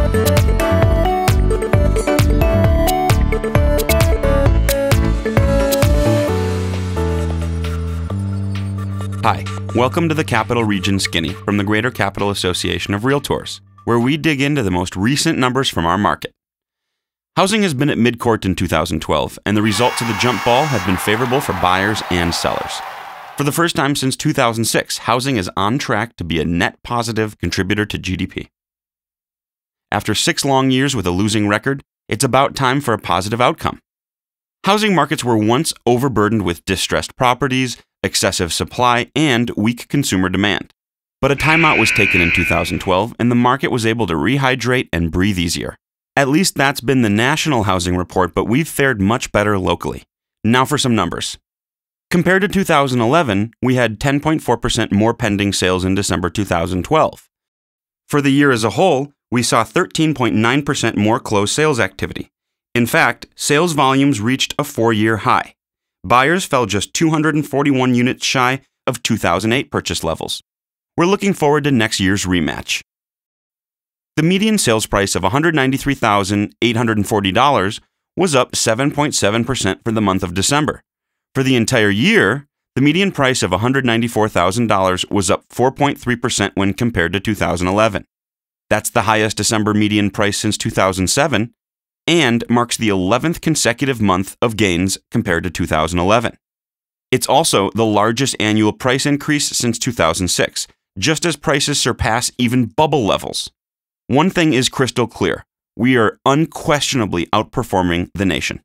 Hi, welcome to the Capital Region Skinny from the Greater Capital Association of Realtors, where we dig into the most recent numbers from our market. Housing has been at midcourt in 2012, and the results of the jump ball have been favorable for buyers and sellers. For the first time since 2006, housing is on track to be a net positive contributor to GDP. After 6 long years with a losing record, it's about time for a positive outcome. Housing markets were once overburdened with distressed properties, excessive supply, and weak consumer demand. But a timeout was taken in 2012, and the market was able to rehydrate and breathe easier. At least that's been the national housing report, but we've fared much better locally. Now for some numbers. Compared to 2011, we had 10.4% more pending sales in December 2012. For the year as a whole, we saw 13.9% more closed sales activity. In fact, sales volumes reached a 4-year high. Buyers fell just 241 units shy of 2008 purchase levels. We're looking forward to next year's rematch. The median sales price of $193,840 was up 7.7% for the month of December. For the entire year, the median price of $194,000 was up 4.3% when compared to 2011. That's the highest December median price since 2007, and marks the 11th consecutive month of gains compared to 2011. It's also the largest annual price increase since 2006, just as prices surpass even bubble levels. One thing is crystal clear: we are unquestionably outperforming the nation.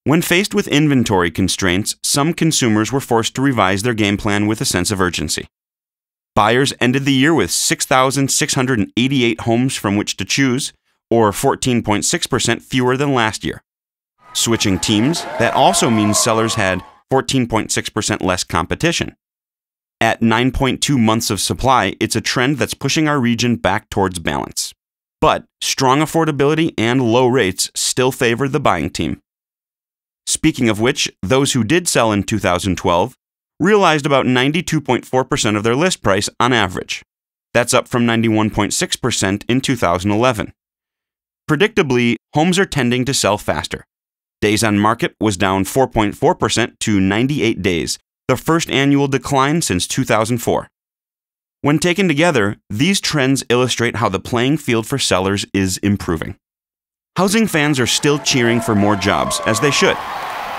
When faced with inventory constraints, some consumers were forced to revise their game plan with a sense of urgency. Buyers ended the year with 6,688 homes from which to choose, or 14.6% fewer than last year. Switching teams, that also means sellers had 14.6% less competition. At 9.2 months of supply, it's a trend that's pushing our region back towards balance. But strong affordability and low rates still favor the buying team. Speaking of which, those who did sell in 2012 realized about 92.4% of their list price on average. That's up from 91.6% in 2011. Predictably, homes are tending to sell faster. Days on market was down 4.4% to 98 days, the first annual decline since 2004. When taken together, these trends illustrate how the playing field for sellers is improving. Housing fans are still cheering for more jobs, as they should.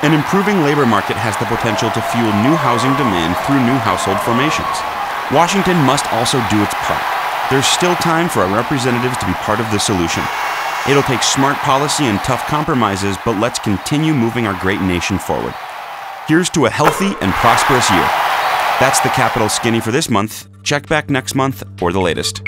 An improving labor market has the potential to fuel new housing demand through new household formations. Washington must also do its part. There's still time for our representatives to be part of the solution. It'll take smart policy and tough compromises, but let's continue moving our great nation forward. Here's to a healthy and prosperous year. That's the Capital Skinny for this month. Check back next month for the latest.